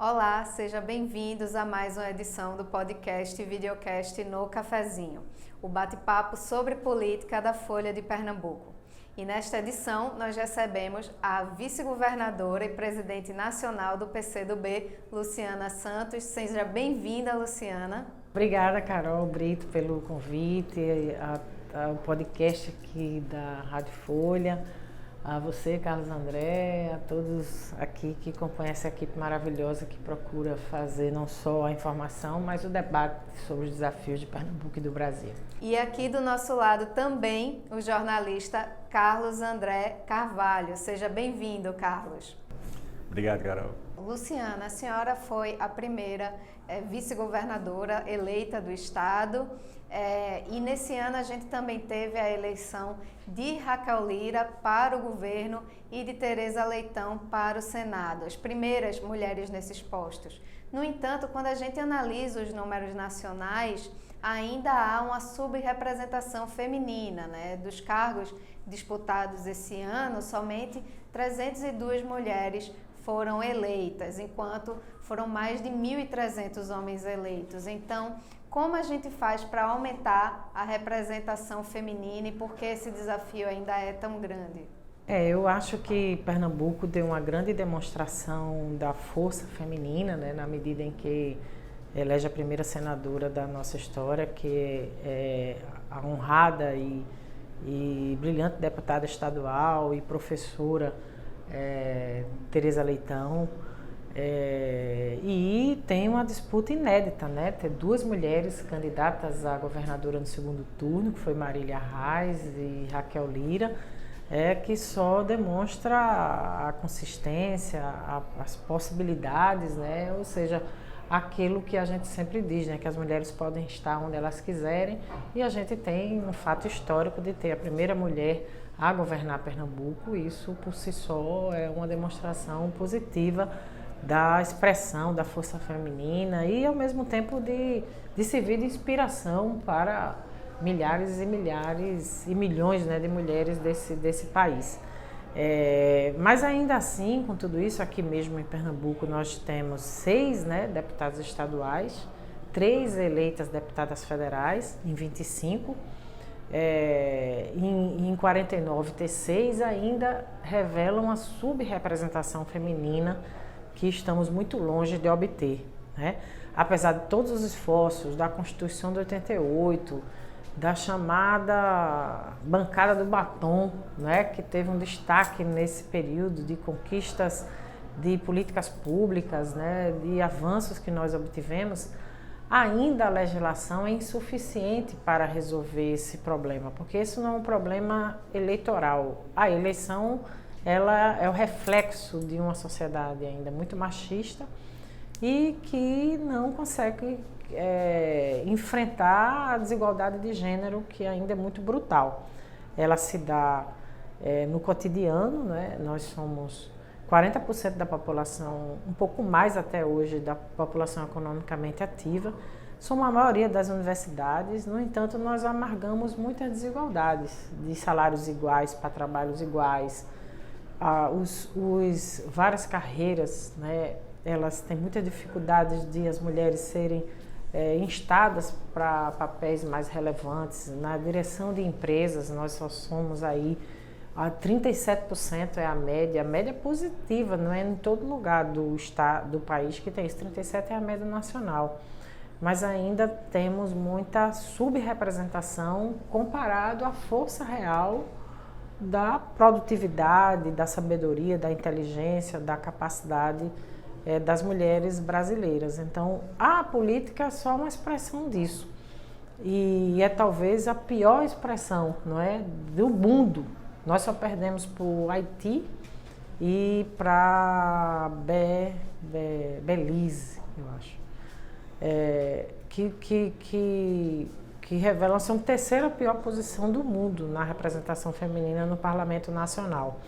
Olá, sejam bem-vindos a mais uma edição do podcast e videocast No Cafezinho, o bate-papo sobre política da Folha de Pernambuco. E nesta edição nós recebemos a vice-governadora e presidente nacional do PCdoB, Luciana Santos. Seja bem-vinda, Luciana. Obrigada, Carol Brito, pelo convite ao podcast aqui da Rádio Folha. A você, Carlos André, a todos aqui que acompanham essa equipe maravilhosa que procura fazer não só a informação, mas o debate sobre os desafios de Pernambuco e do Brasil. E aqui do nosso lado também o jornalista Carlos André Carvalho. Seja bem-vindo, Carlos. Obrigado, Carol. Luciana, a senhora foi a primeira vice-governadora eleita do estado e nesse ano a gente também teve a eleição de Raquel Lira para o governo e de Tereza Leitão para o Senado, as primeiras mulheres nesses postos. No entanto, quando a gente analisa os números nacionais, ainda há uma subrepresentação feminina, né? Dos cargos disputados esse ano, somente 302 mulheres foram eleitas, enquanto foram mais de 1.300 homens eleitos. Então, como a gente faz para aumentar a representação feminina e por que esse desafio ainda é tão grande? Eu acho que Pernambuco deu uma grande demonstração da força feminina, né, na medida em que elege a primeira senadora da nossa história, que é a honrada e brilhante deputada estadual e professora Tereza Leitão. E tem uma disputa inédita, né? Ter duas mulheres candidatas a governadora no segundo turno, que foi Marília Reis e Raquel Lira, que só demonstra a consistência, as possibilidades, né? Ou seja, aquilo que a gente sempre diz, né? Que as mulheres podem estar onde elas quiserem, e a gente tem um fato histórico de ter a primeira mulher a governar Pernambuco. Isso por si só é uma demonstração positiva da expressão da força feminina e ao mesmo tempo de servir de inspiração para milhares e milhares e milhões, né, de mulheres desse país. Mas ainda assim, com tudo isso, aqui mesmo em Pernambuco nós temos 6, né, deputadas estaduais, 3 eleitas deputadas federais em 25, em 49 ter 6 ainda revelam a subrepresentação feminina que estamos muito longe de obter, né? Apesar de todos os esforços da Constituição de 88, da chamada bancada do batom, né, que teve um destaque nesse período de conquistas de políticas públicas, né, de avanços que nós obtivemos, ainda a legislação é insuficiente para resolver esse problema, porque isso não é um problema eleitoral. A eleição, ela é o reflexo de uma sociedade ainda muito machista e que não consegue enfrentar a desigualdade de gênero, que ainda é muito brutal. Ela se dá no cotidiano, né? Nós somos 40% da população, um pouco mais até hoje, da população economicamente ativa, somos a maioria das universidades. No entanto, nós amargamos muitas desigualdades de salários iguais para trabalhos iguais. Várias carreiras, né, elas têm muitas dificuldades de as mulheres serem instadas para papéis mais relevantes. Na direção de empresas, nós só somos aí 37% é a média positiva, não é em todo lugar do país que tem isso, 37% é a média nacional. Mas ainda temos muita subrepresentação comparado à força real da produtividade, da sabedoria, da inteligência, da capacidade das mulheres brasileiras. Então, a política é só uma expressão disso. E é talvez a pior expressão, não é, do mundo. Nós só perdemos para o Haiti e para Belize, eu acho, que revelam ser a terceira pior posição do mundo na representação feminina no Parlamento Nacional.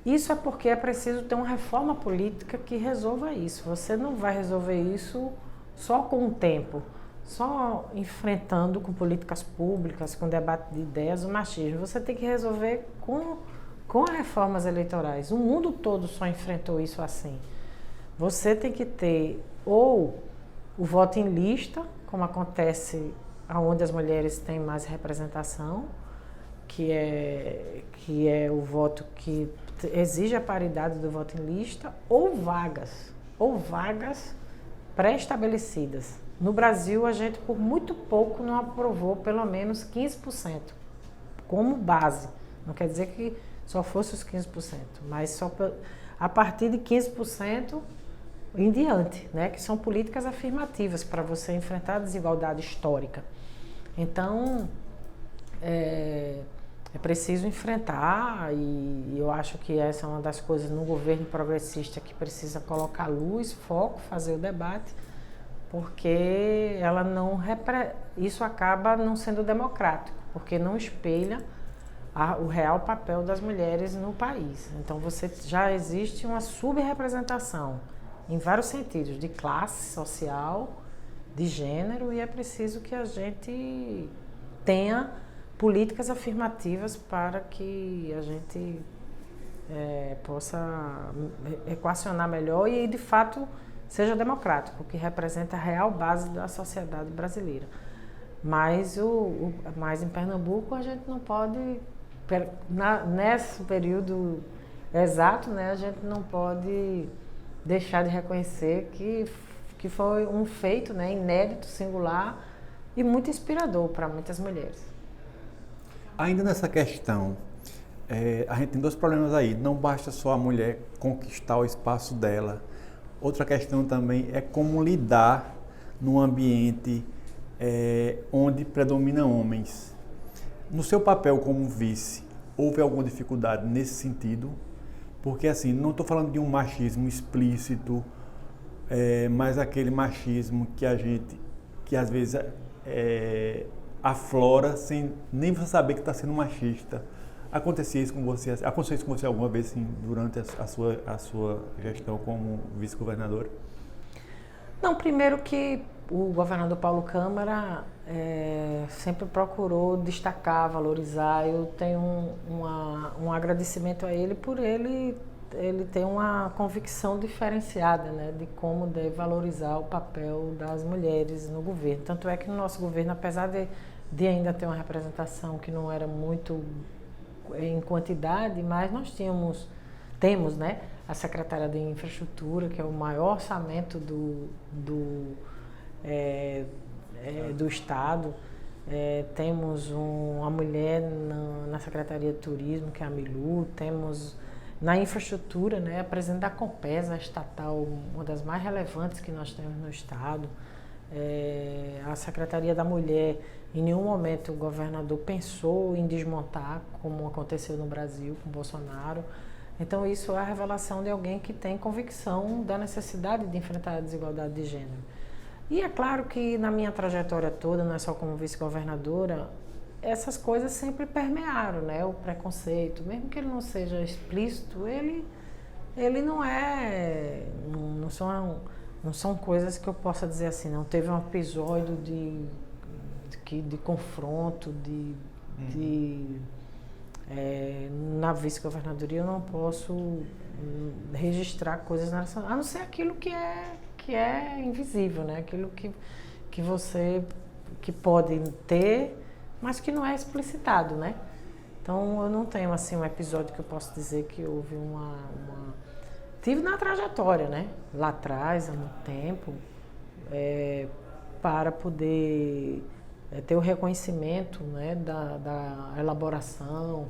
Isso é porque é preciso ter uma reforma política que resolva isso. Você não vai resolver isso só com o tempo, só enfrentando com políticas públicas, com debate de ideias, o machismo. Você tem que resolver com reformas eleitorais. O mundo todo só enfrentou isso assim. você tem que ter ou o voto em lista, como acontece onde as mulheres têm mais representação, que é o voto que exige a paridade do voto em lista, ou vagas pré-estabelecidas. No Brasil, a gente por muito pouco não aprovou pelo menos 15% como base. Não quer dizer que só fosse os 15%, mas só a partir de 15% em diante, né? Que são políticas afirmativas para você enfrentar a desigualdade histórica. Então, é preciso enfrentar, e eu acho que essa é uma das coisas no governo progressista que precisa colocar luz, foco, fazer o debate, porque isso acaba não sendo democrático, porque não espelha o real papel das mulheres no país. Então já existe uma subrepresentação em vários sentidos, de classe social, de gênero, e é preciso que a gente tenha políticas afirmativas para que a gente possa equacionar melhor e, de fato, seja democrático, que representa a real base da sociedade brasileira. Mas em Pernambuco a gente não pode, nesse período exato, né, a gente não pode deixar de reconhecer que foi um feito, né, inédito, singular e muito inspirador para muitas mulheres. Ainda nessa questão, a gente tem dois problemas aí. Não basta só a mulher conquistar o espaço dela. Outra questão também é como lidar num ambiente onde predominam homens. No seu papel como vice, houve alguma dificuldade nesse sentido? Porque, assim, não estou falando de um machismo explícito, mas aquele machismo que às vezes aflora sem nem você saber que está sendo machista. Aconteceu isso com você alguma vez, assim, durante a sua gestão como vice-governadora? Não, primeiro que o governador Paulo Câmara sempre procurou destacar, valorizar. Eu tenho um agradecimento a ele por ele ter uma convicção diferenciada, né, de como deve valorizar o papel das mulheres no governo. Tanto é que no nosso governo, apesar de ainda ter uma representação que não era muito em quantidade, mas nós temos, né, a Secretaria de Infraestrutura, que é o maior orçamento do Estado. Temos uma mulher na Secretaria de Turismo, que é a Milu. Temos na infraestrutura, né, a presidente da Compesa, a estatal, uma das mais relevantes que nós temos no Estado. A Secretaria da Mulher, em nenhum momento o governador pensou em desmontar, como aconteceu no Brasil com Bolsonaro. Então isso é a revelação de alguém que tem convicção da necessidade de enfrentar a desigualdade de gênero. E é claro que na minha trajetória toda, não é só como vice-governadora, essas coisas sempre permearam, né? O preconceito, mesmo que ele não seja explícito, ele não são coisas que eu possa dizer assim, não teve um episódio de confronto, na vice-governadoria eu não posso registrar coisas nacionais, a não ser aquilo que é invisível, né? Aquilo que pode ter, mas que não é explicitado, né? Então eu não tenho assim um episódio que eu posso dizer que houve tive na trajetória, né? Lá atrás, há muito tempo, para poder ter o reconhecimento, né, da elaboração,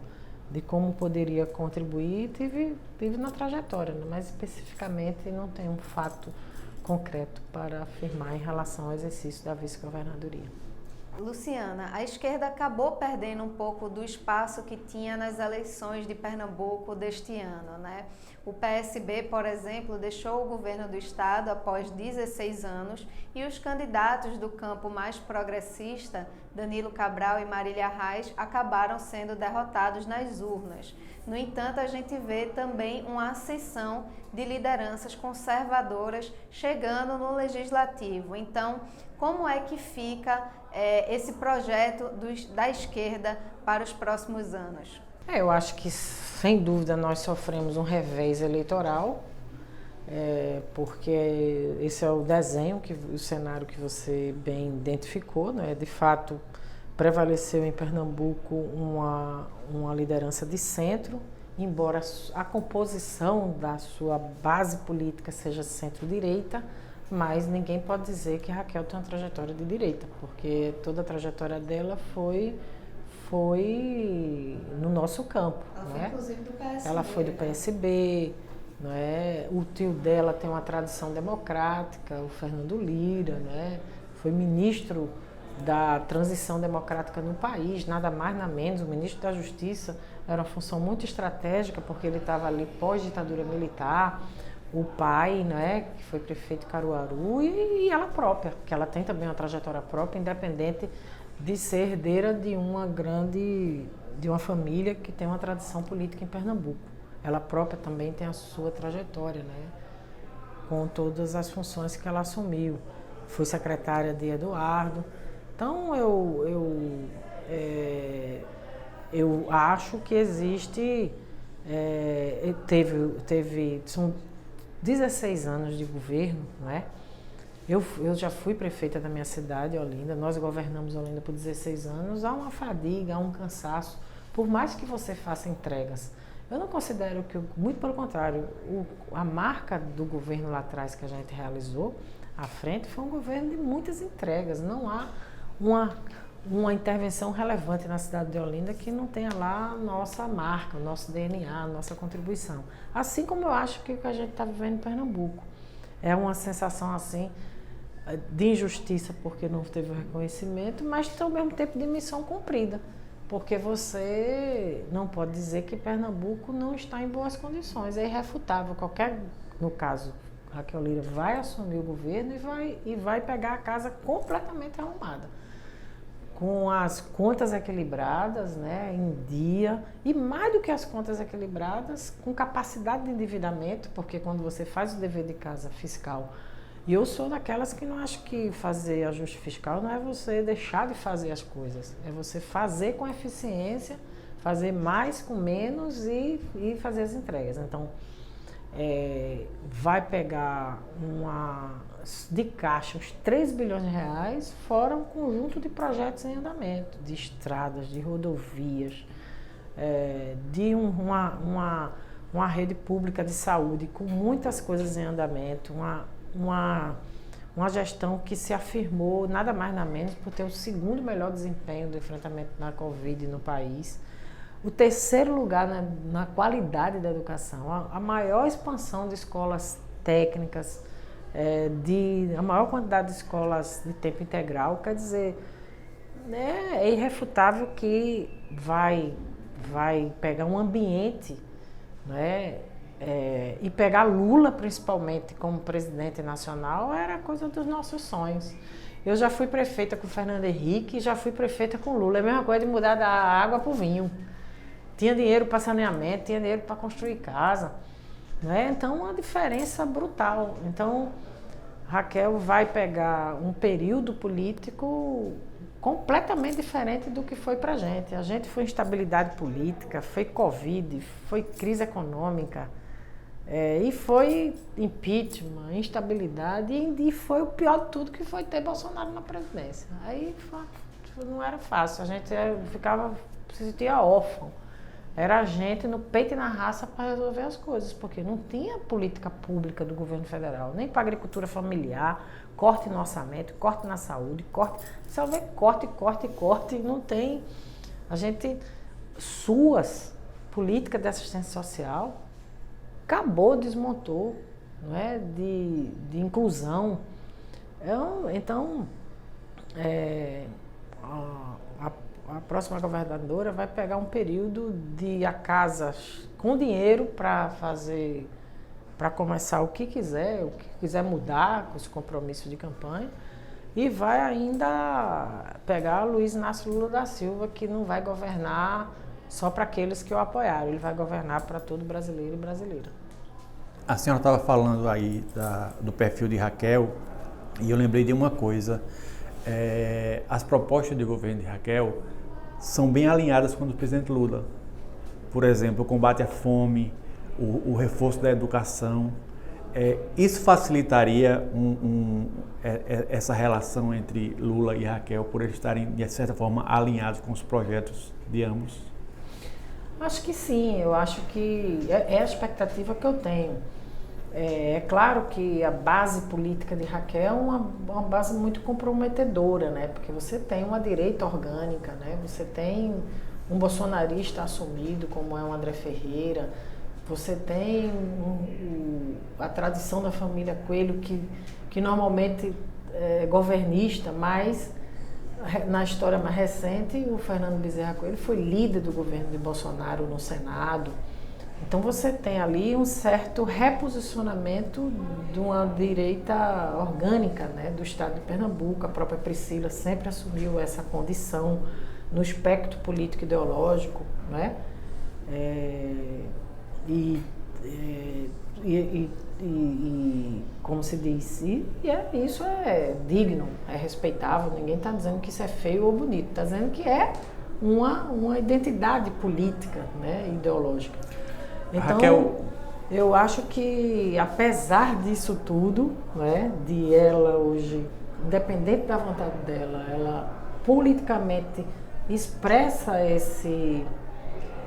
de como poderia contribuir, tive na trajetória, né? Mas especificamente não tenho um fato concreto para afirmar em relação ao exercício da vice-governadoria. Luciana, a esquerda acabou perdendo um pouco do espaço que tinha nas eleições de Pernambuco deste ano, né? O PSB, por exemplo, deixou o governo do estado após 16 anos e os candidatos do campo mais progressista, Danilo Cabral e Marília Reis, acabaram sendo derrotados nas urnas. No entanto, a gente vê também uma ascensão de lideranças conservadoras chegando no legislativo. Então, como é que fica esse projeto da esquerda para os próximos anos? Eu acho que, sem dúvida, nós sofremos um revés eleitoral, porque esse é o desenho, o cenário que você bem identificou, né? De fato, prevaleceu em Pernambuco uma liderança de centro, embora a composição da sua base política seja centro-direita, mas ninguém pode dizer que Raquel tem uma trajetória de direita, porque toda a trajetória dela foi no nosso campo. Ela foi, né? Inclusive do PSB. Ela foi do PSB, né? O tio dela tem uma tradição democrática, o Fernando Lira, né? Foi ministro da transição democrática no país, nada mais nada menos. O ministro da Justiça era uma função muito estratégica, porque ele estava ali pós-ditadura militar. O pai, né, que foi prefeito de Caruaru, e ela própria, que ela tem também uma trajetória própria, independente de ser herdeira de uma família que tem uma tradição política em Pernambuco. Ela própria também tem a sua trajetória, né, com todas as funções que ela assumiu. Foi secretária de Eduardo. Então, eu acho que existe, são 16 anos de governo, né? Eu já fui prefeita da minha cidade, Olinda, nós governamos Olinda por 16 anos, há uma fadiga, há um cansaço, por mais que você faça entregas. Eu não considero que, muito pelo contrário, a marca do governo lá atrás que a gente realizou, à frente, foi um governo de muitas entregas. Não há uma intervenção relevante na cidade de Olinda que não tenha lá a nossa marca, o nosso DNA, a nossa contribuição. Assim como eu acho que o que a gente está vivendo em Pernambuco. É uma sensação assim de injustiça porque não teve o reconhecimento, mas ao mesmo tempo de missão cumprida. Porque você não pode dizer que Pernambuco não está em boas condições, é irrefutável. No caso, Raquel Lira vai assumir o governo e vai pegar a casa completamente arrumada, com as contas equilibradas, né, em dia, e mais do que as contas equilibradas, com capacidade de endividamento, porque quando você faz o dever de casa fiscal, e eu sou daquelas que não acho que fazer ajuste fiscal não é você deixar de fazer as coisas, é você fazer com eficiência, fazer mais com menos e fazer as entregas. Então, vai pegar de caixa uns 3 bilhões de reais, fora um conjunto de projetos em andamento, de estradas, de rodovias, de uma rede pública de saúde com muitas coisas em andamento, uma gestão que se afirmou nada mais nada menos por ter o segundo melhor desempenho do enfrentamento da Covid no país, o terceiro lugar na qualidade da educação, a maior expansão de escolas técnicas, a maior quantidade de escolas de tempo integral. Quer dizer, é irrefutável que vai pegar um ambiente, né, e pegar Lula principalmente como presidente nacional era coisa dos nossos sonhos. Eu já fui prefeita com Fernando Henrique e já fui prefeita com Lula. É a mesma coisa de mudar da água para o vinho. Tinha dinheiro para saneamento, tinha dinheiro para construir casa. Né? Então, uma diferença brutal. Então, Raquel vai pegar um período político completamente diferente do que foi para a gente. A gente foi instabilidade política, foi Covid, foi crise econômica, e foi impeachment, instabilidade, e foi o pior de tudo, que foi ter Bolsonaro na presidência. Aí não era fácil, a gente se sentia órfão. Era a gente no peito e na raça para resolver as coisas, porque não tinha política pública do governo federal, nem para a agricultura familiar, corte no orçamento, corte na saúde, só vê corte, não tem. A gente, política de assistência social, acabou, desmontou, não é? de inclusão. Então, a próxima governadora vai pegar um período de a casa com dinheiro para começar o que quiser mudar com esse compromisso de campanha, e vai ainda pegar Luiz Inácio Lula da Silva, que não vai governar só para aqueles que o apoiaram, ele vai governar para todo brasileiro e brasileira. A senhora estava falando aí do perfil de Raquel, e eu lembrei de uma coisa. As propostas de governo de Raquel são bem alinhadas com a do presidente Lula. Por exemplo, o combate à fome, o reforço da educação. Isso facilitaria essa relação entre Lula e Raquel por eles estarem, de certa forma, alinhados com os projetos de ambos? Acho que sim, eu acho que é a expectativa que eu tenho. É claro que a base política de Raquel é uma base muito comprometedora, né? Porque você tem uma direita orgânica, né? Você tem um bolsonarista assumido, como é o André Ferreira, você tem a tradição da família Coelho, que normalmente é governista, mas na história mais recente, o Fernando Bezerra Coelho foi líder do governo de Bolsonaro no Senado. Então você tem ali um certo reposicionamento de uma direita orgânica, né, do estado de Pernambuco. A própria Priscila sempre assumiu essa condição no espectro político ideológico, né? Como se diz, isso é digno, é respeitável, ninguém está dizendo que isso é feio ou bonito, está dizendo que é uma identidade política, né, ideológica. Então, Raquel, eu acho que, apesar disso tudo, né, de ela hoje, independente da vontade dela, ela politicamente expressa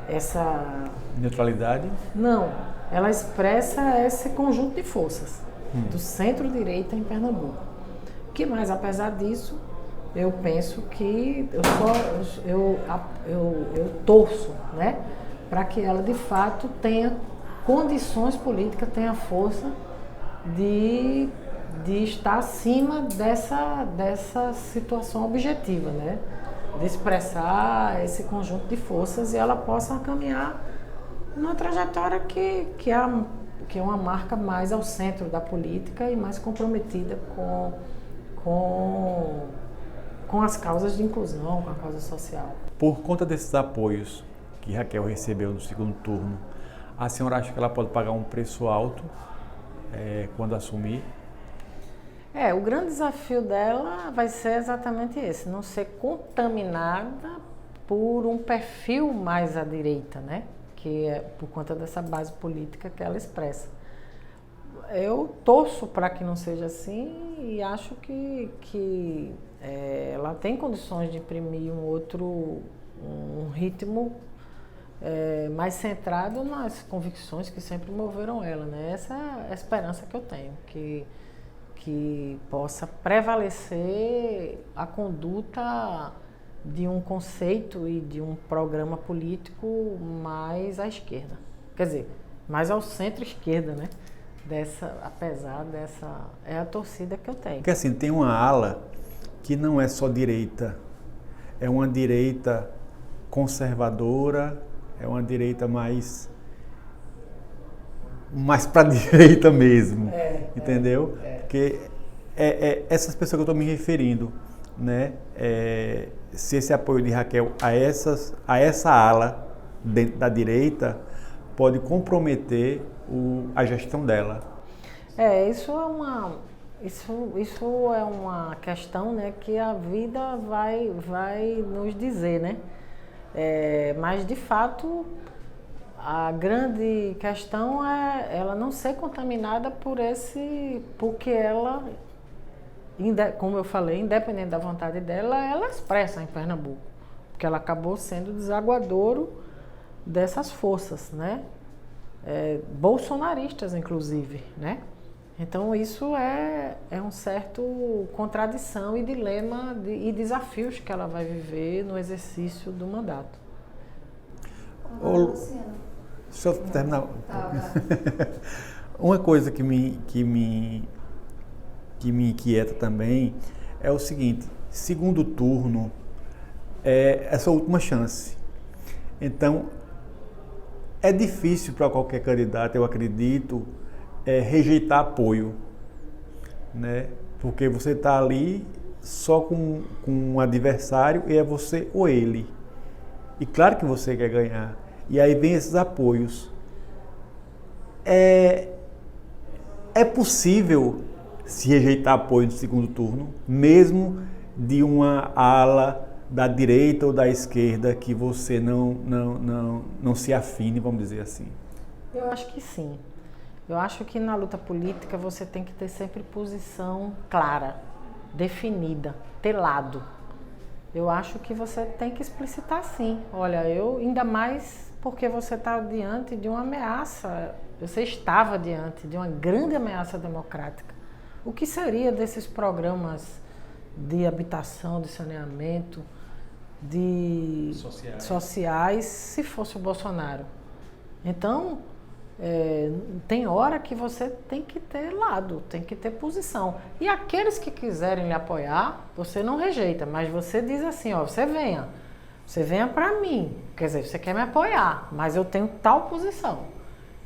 essa... neutralidade? Não, ela expressa esse conjunto de forças do centro-direita em Pernambuco. Que mais, apesar disso, eu penso que eu torço, né, para que ela de fato tenha condições políticas, tenha força de estar acima dessa situação objetiva, né? De expressar esse conjunto de forças e ela possa caminhar numa trajetória que é uma marca mais ao centro da política e mais comprometida com as causas de inclusão, com a causa social. Por conta desses apoios que Raquel recebeu no segundo turno, a senhora acha que ela pode pagar um preço alto quando assumir? O grande desafio dela vai ser exatamente esse, não ser contaminada por um perfil mais à direita, né? Que é por conta dessa base política que ela expressa. Eu torço para que não seja assim e acho que ela tem condições de imprimir um ritmo mais centrado nas convicções que sempre moveram ela, né? Essa é a esperança que eu tenho, que possa prevalecer a conduta de um conceito e de um programa político mais à esquerda. Quer dizer, mais ao centro-esquerda, né? Apesar dessa... É a torcida que eu tenho. Porque assim, tem uma ala que não é só direita, é uma direita conservadora, é uma direita mais para a direita mesmo, entendeu? Porque essas pessoas que eu estou me referindo, né? Se esse apoio de Raquel a essa ala dentro da direita pode comprometer a gestão dela. Isso é uma questão, né, que a vida vai nos dizer, né? Mas de fato a grande questão é ela não ser contaminada porque ela, como eu falei, independente da vontade dela, ela expressa em Pernambuco, porque ela acabou sendo desaguadouro dessas forças, né? Bolsonaristas, inclusive, né? Então isso é um certo contradição e dilema e desafios que ela vai viver no exercício do mandato. Deixa eu terminar. Uma coisa que me inquieta também é o seguinte: segundo turno é essa última chance. Então é difícil para qualquer candidato, eu acredito, rejeitar apoio, né? Porque você está ali só com um adversário e é você ou ele. E claro que você quer ganhar. E aí vem esses apoios. É possível se rejeitar apoio no segundo turno, mesmo de uma ala da direita ou da esquerda que você não se afine, vamos dizer assim? Eu acho que sim. Eu acho que na luta política você tem que ter sempre posição clara, definida, ter lado. Eu acho que você tem que explicitar sim. Olha, ainda mais porque você está diante de uma ameaça, você estava diante de uma grande ameaça democrática. O que seria desses programas de habitação, de saneamento, de sociais se fosse o Bolsonaro? Então, tem hora que você tem que ter lado, tem que ter posição. E aqueles que quiserem lhe apoiar, você não rejeita, mas você diz assim, ó, você venha para mim. Quer dizer, você quer me apoiar, mas eu tenho tal posição.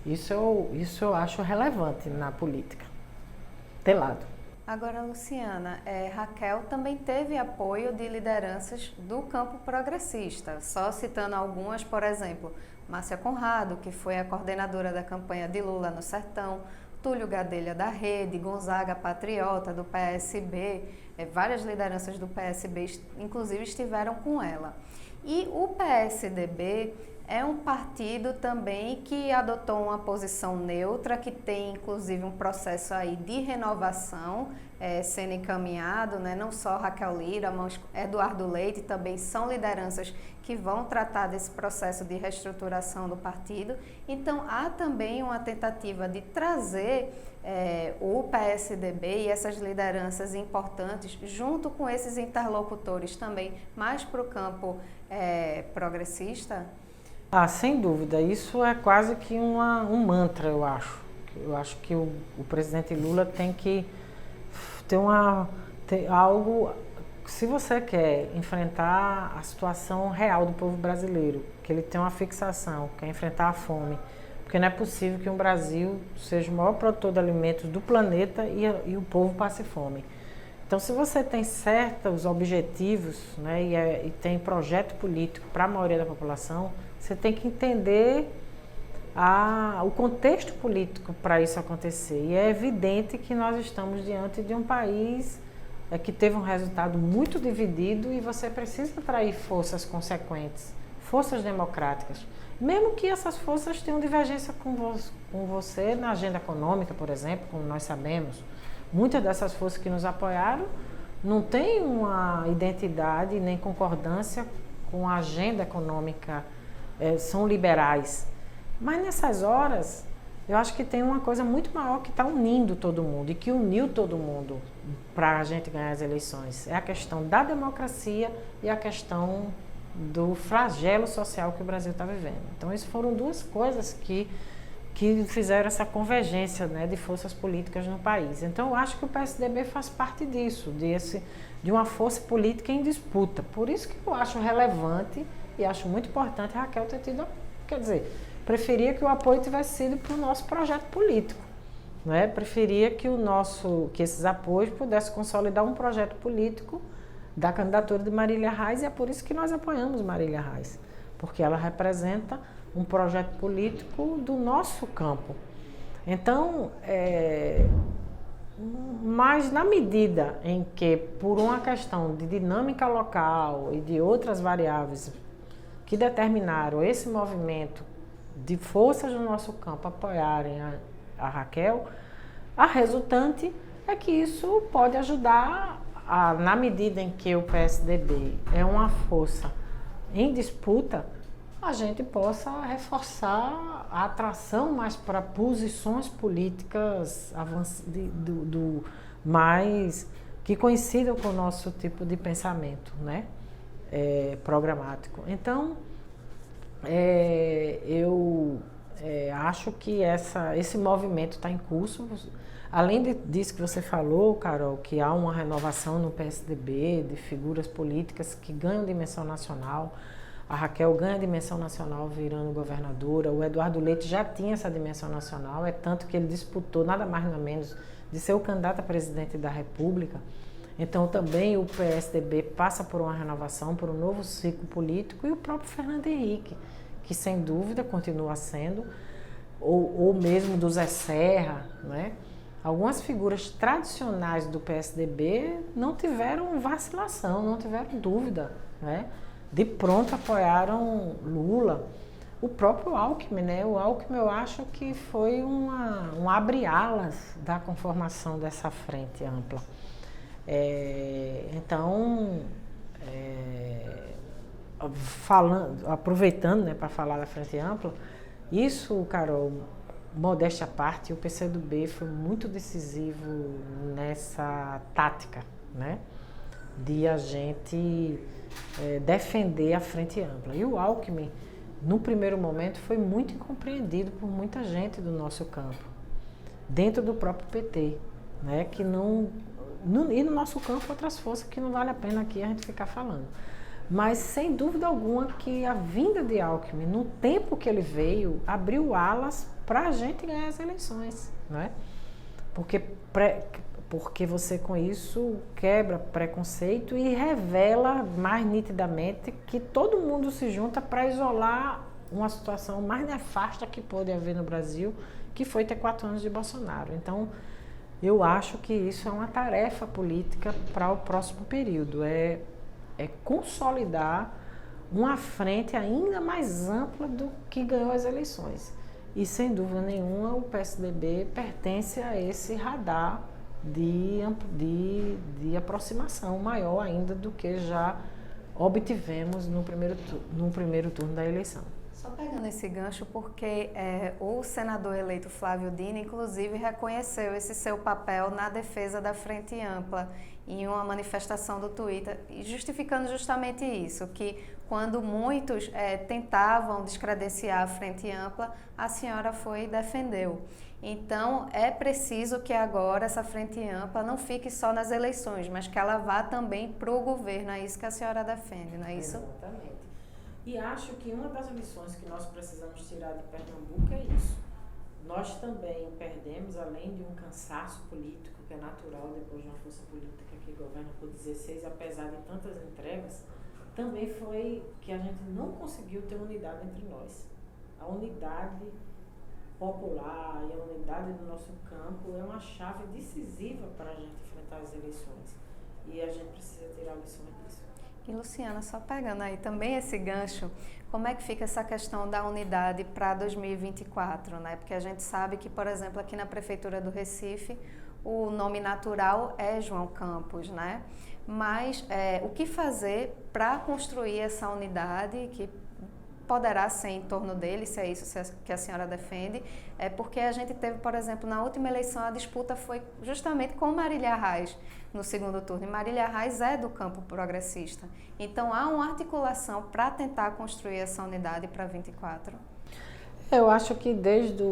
Isso eu acho relevante na política, ter lado. Agora, Luciana, Raquel também teve apoio de lideranças do campo progressista, só citando algumas, por exemplo, Márcia Conrado, que foi a coordenadora da campanha de Lula no Sertão, Túlio Gadelha da Rede, Gonzaga Patriota do PSB, várias lideranças do PSB, inclusive, estiveram com ela. E o PSDB é um partido também que adotou uma posição neutra, que tem inclusive um processo aí de renovação sendo encaminhado, né? Não só Raquel Lira, mas Eduardo Leite também são lideranças que vão tratar desse processo de reestruturação do partido. Então há também uma tentativa de trazer o PSDB e essas lideranças importantes junto com esses interlocutores também mais para o campo progressista. Sem dúvida, isso é quase que um mantra, eu acho. Eu acho que o presidente Lula tem que ter algo, se você quer enfrentar a situação real do povo brasileiro, que ele tem uma fixação, quer enfrentar a fome, porque não é possível que um Brasil seja o maior produtor de alimentos do planeta e o povo passe fome. Então, se você tem certos objetivos, né, e tem projeto político para a maioria da população, você tem que entender o contexto político para isso acontecer. E é evidente que nós estamos diante de um país que teve um resultado muito dividido e você precisa atrair forças consequentes, forças democráticas. Mesmo que essas forças tenham divergência com você na agenda econômica, por exemplo, como nós sabemos. Muitas dessas forças que nos apoiaram não têm uma identidade nem concordância com a agenda econômica, são liberais. Mas nessas horas, eu acho que tem uma coisa muito maior que está unindo todo mundo e que uniu todo mundo para a gente ganhar as eleições. É a questão da democracia e a questão do flagelo social que o Brasil está vivendo. Então, isso foram duas coisas que fizeram essa convergência, né, de forças políticas no país. Então, eu acho que o PSDB faz parte disso, de uma força política em disputa. Por isso que eu acho relevante e acho muito importante a Raquel ter tido, quer dizer, preferia que o apoio tivesse sido para o nosso projeto político, né? Preferia que esses apoios pudessem consolidar um projeto político da candidatura de Marília Reis, e é por isso que nós apoiamos Marília Reis, porque ela representa um projeto político do nosso campo. Então, mas na medida em que, por uma questão de dinâmica local e de outras variáveis que determinaram esse movimento de forças do nosso campo apoiarem a Raquel, a resultante é que isso pode ajudar, na medida em que o PSDB é uma força em disputa, a gente possa reforçar a atração mais para posições políticas mais que coincidam com o nosso tipo de pensamento, né? Programático. Então, eu acho que esse movimento está em curso. Além disso que você falou, Carol, que há uma renovação no PSDB de figuras políticas que ganham dimensão nacional. A Raquel ganha dimensão nacional virando governadora. O Eduardo Leite já tinha essa dimensão nacional, tanto que ele disputou nada mais nada menos de ser o candidato a presidente da República. Então também o PSDB passa por uma renovação, por um novo ciclo político, e o próprio Fernando Henrique, que sem dúvida continua sendo, ou mesmo do Zé Serra, né? Algumas figuras tradicionais do PSDB não tiveram vacilação, não tiveram dúvida, né? De pronto apoiaram Lula. o próprio Alckmin, né? O Alckmin eu acho que foi um abre-alas da conformação dessa frente ampla. Aproveitando, né, para falar da frente ampla, isso, Carol, modéstia à parte, o PCdoB foi muito decisivo nessa tática, né, de a gente defender a frente ampla. E o Alckmin, no primeiro momento, foi muito incompreendido por muita gente do nosso campo, dentro do próprio PT, né, que não... E no nosso campo, outras forças que não vale a pena aqui a gente ficar falando. Mas, sem dúvida alguma, que a vinda de Alckmin, no tempo que ele veio, abriu alas para a gente ganhar as eleições, não é? Porque você, com isso, quebra preconceito e revela mais nitidamente que todo mundo se junta para isolar uma situação mais nefasta que pode haver no Brasil, que foi ter 4 anos de Bolsonaro. Então, eu acho que isso é uma tarefa política para o próximo período, é consolidar uma frente ainda mais ampla do que ganhou as eleições. E, sem dúvida nenhuma, o PSDB pertence a esse radar de aproximação maior ainda do que já obtivemos no primeiro turno da eleição. Só pegando esse gancho, porque o senador eleito Flávio Dino, inclusive, reconheceu esse seu papel na defesa da Frente Ampla em uma manifestação do Twitter, justificando justamente isso, que quando muitos tentavam descredenciar a Frente Ampla, a senhora foi e defendeu. Então, é preciso que agora essa Frente Ampla não fique só nas eleições, mas que ela vá também para o governo. É isso que a senhora defende, não é isso? Exatamente. E acho que uma das lições que nós precisamos tirar de Pernambuco é isso. Nós também perdemos, além de um cansaço político, que é natural depois de uma força política que governa por 16, apesar de tantas entregas, também foi que a gente não conseguiu ter unidade entre nós. A unidade popular e a unidade do nosso campo é uma chave decisiva para a gente enfrentar as eleições. E a gente precisa tirar lições disso. E, Luciana, só pegando aí também esse gancho, como é que fica essa questão da unidade para 2024, né? Porque a gente sabe que, por exemplo, aqui na Prefeitura do Recife, o nome natural é João Campos, né? Mas o que fazer para construir essa unidade que poderá ser em torno dele, se é isso que a senhora defende, porque a gente teve, por exemplo, na última eleição a disputa foi justamente com Marília Reis no segundo turno, e Marília Reis é do campo progressista. Então há uma articulação para tentar construir essa unidade para 24? Eu acho que desde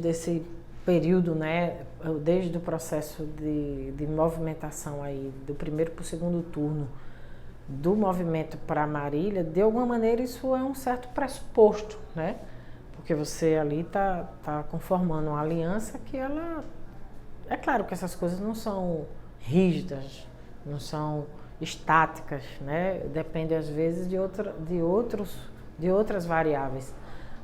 esse período, né, desde o processo de movimentação aí, do primeiro para o segundo turno, do movimento para Marília, de alguma maneira isso é um certo pressuposto, né? Porque você ali está conformando uma aliança que ela... É claro que essas coisas não são rígidas, não são estáticas, né? Depende às vezes de outras variáveis.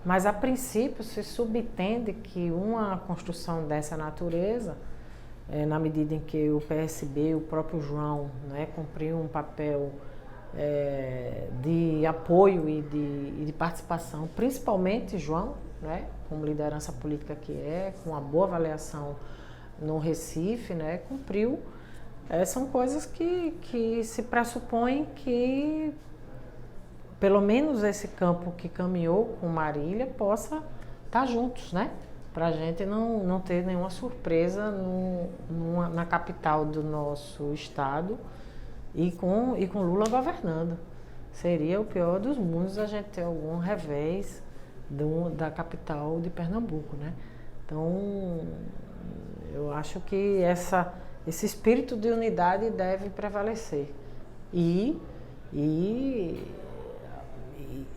Mas a princípio se subentende que uma construção dessa natureza, na medida em que o PSB, o próprio João, né, cumpriu um papel de apoio e de participação, principalmente João, né, como liderança política que com uma boa avaliação no Recife, né, cumpriu. São coisas que se pressupõem que pelo menos esse campo que caminhou com Marília possa estar juntos, né? Para a gente não ter nenhuma surpresa na capital do nosso estado e com Lula governando. Seria o pior dos mundos a gente ter algum revés da capital de Pernambuco, né? Então, eu acho que esse espírito de unidade deve prevalecer. E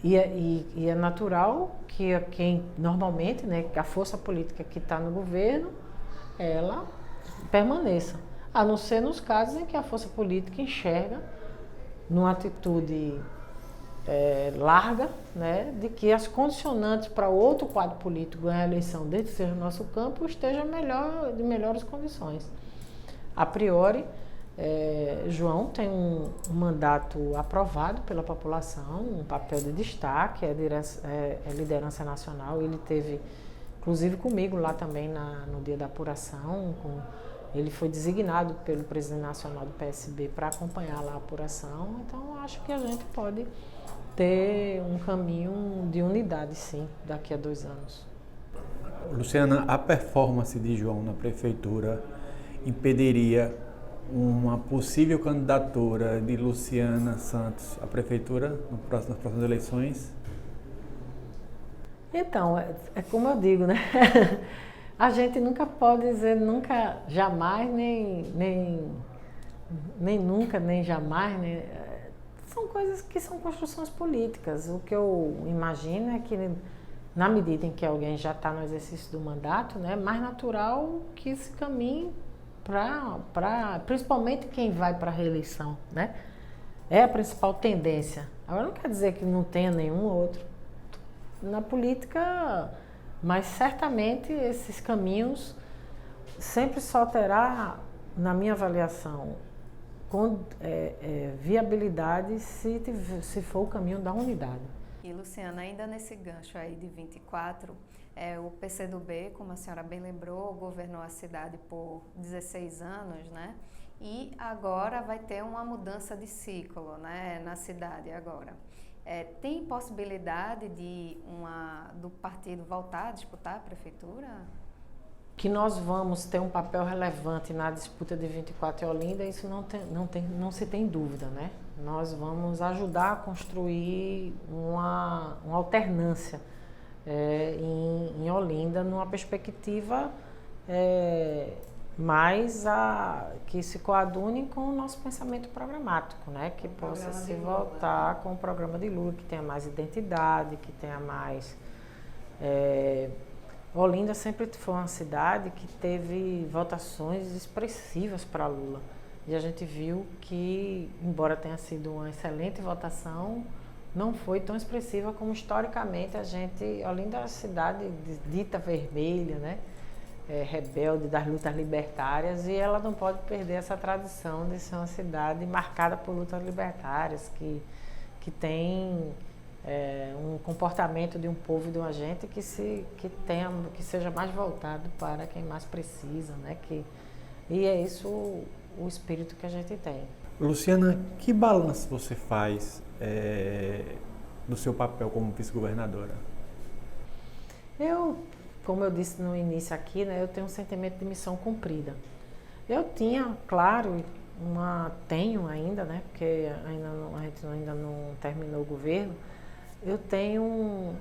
é natural que quem normalmente, né, a força política que está no governo, ela permaneça. A não ser nos casos em que a força política enxerga, numa atitude larga, né, de que as condicionantes para outro quadro político ganhar a eleição dentro do nosso campo estejam de melhores condições. A priori, João tem um mandato aprovado pela população, um papel de destaque, é liderança nacional. Ele teve, inclusive comigo lá também no dia da apuração, ele foi designado pelo presidente nacional do PSB para acompanhar lá a apuração. Então, acho que a gente pode ter um caminho de unidade, sim, daqui a 2 anos. Luciana, a performance de João na prefeitura impediria uma possível candidatura de Luciana Santos à prefeitura nas próximas eleições? Então, é como eu digo, né? A gente nunca pode dizer nunca, jamais, nem nunca, nem jamais, né? São coisas que são construções políticas. O que eu imagino é que, na medida em que alguém já está no exercício do mandato, né, é mais natural que se caminhe principalmente quem vai para a reeleição, né? É a principal tendência. Agora, não quer dizer que não tenha nenhum outro na política, mas certamente esses caminhos sempre só terá, na minha avaliação, viabilidade se for o caminho da unidade. E, Luciana, ainda nesse gancho aí de 24, o PCdoB, como a senhora bem lembrou, governou a cidade por 16 anos, né? E agora vai ter uma mudança de ciclo, né, na cidade agora. Tem possibilidade do partido voltar a disputar a prefeitura? Que nós vamos ter um papel relevante na disputa de 24 em Olinda, isso não se tem dúvida, né? Nós vamos ajudar a construir uma alternância em Olinda, numa perspectiva mais que se coadune com o nosso pensamento programático, né? Que possa se voltar com o programa de Lula, que tenha mais identidade, que tenha mais... Olinda sempre foi uma cidade que teve votações expressivas para Lula. E a gente viu que, embora tenha sido uma excelente votação, não foi tão expressiva como historicamente Olinda é uma cidade dita vermelha, né? Rebelde das lutas libertárias, e ela não pode perder essa tradição de ser uma cidade marcada por lutas libertárias, que tem um comportamento de um povo e de uma gente que seja mais voltado para quem mais precisa, né? E é isso o espírito que a gente tem. Luciana, que balanço você faz do seu papel como vice-governadora? Como eu disse no início aqui, né, eu tenho um sentimento de missão cumprida. Eu tinha, claro, tenho ainda, né, porque a gente ainda não terminou o governo, eu tenho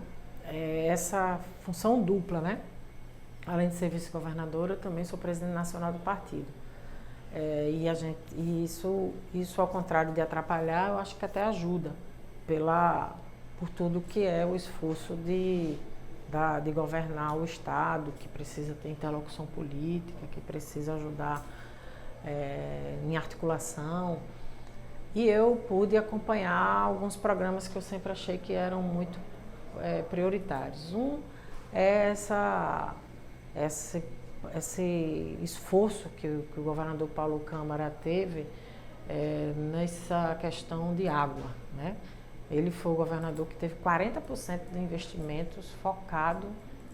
essa função dupla, né? Além de ser vice-governadora, eu também sou presidente nacional do partido. E isso, ao contrário de atrapalhar, eu acho que até ajuda por tudo que é o esforço de governar o Estado, que precisa ter interlocução política, que precisa ajudar em articulação. E eu pude acompanhar alguns programas que eu sempre achei que eram muito prioritários. Um é esse esforço que o governador Paulo Câmara teve nessa questão de água, né? Ele foi o governador que teve 40% de investimentos focado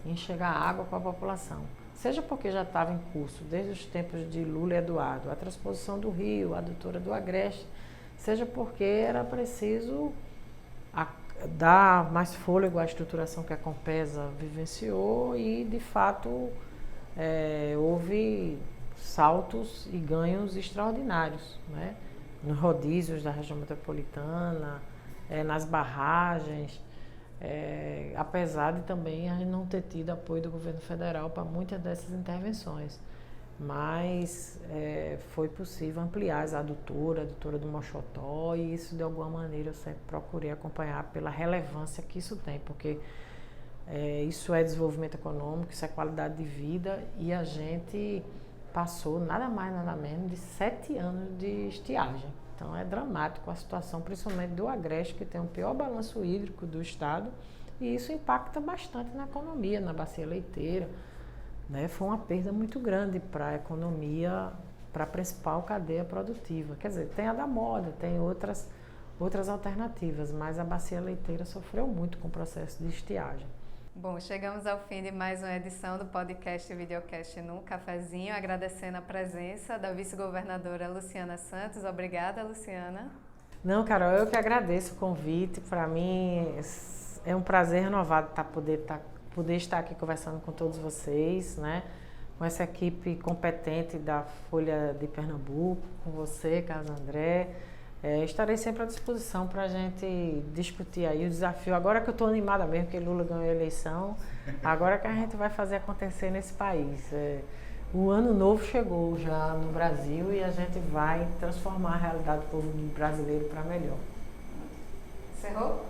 em chegar água para a população. Seja porque já estava em curso, desde os tempos de Lula e Eduardo, a transposição do rio, a adutora do Agreste, seja porque era preciso dar mais fôlego à estruturação que a Compesa vivenciou e, de fato, houve saltos e ganhos extraordinários, né? Nos rodízios da região metropolitana, nas barragens, apesar de também a gente não ter tido apoio do governo federal para muitas dessas intervenções. Mas foi possível ampliar a adutora do Mochotó, e isso de alguma maneira eu sempre procurei acompanhar pela relevância que isso tem, porque isso é desenvolvimento econômico, isso é qualidade de vida, e a gente passou nada mais nada menos de 7 anos de estiagem. Então é dramático a situação, principalmente do Agreste, que tem o pior balanço hídrico do estado, e isso impacta bastante na economia, na bacia leiteira, né? Foi uma perda muito grande para a economia para a principal cadeia produtiva. Quer dizer, tem a da moda, tem outras alternativas, mas a bacia leiteira sofreu muito com o processo de estiagem. Bom, chegamos ao fim de mais uma edição do podcast e videocast no Cafezinho, agradecendo a presença da vice-governadora Luciana Santos. Obrigada, Luciana. Não, Carol, eu que agradeço o convite. Para mim é um prazer renovado poder estar aqui conversando com todos vocês, né? Com essa equipe competente da Folha de Pernambuco, com você, Carlos André. Estarei sempre à disposição para a gente discutir aí o desafio. Agora que eu estou animada mesmo, porque Lula ganhou a eleição, agora que a gente vai fazer acontecer nesse país. O ano novo chegou já no Brasil e a gente vai transformar a realidade do povo brasileiro para melhor. Encerrou?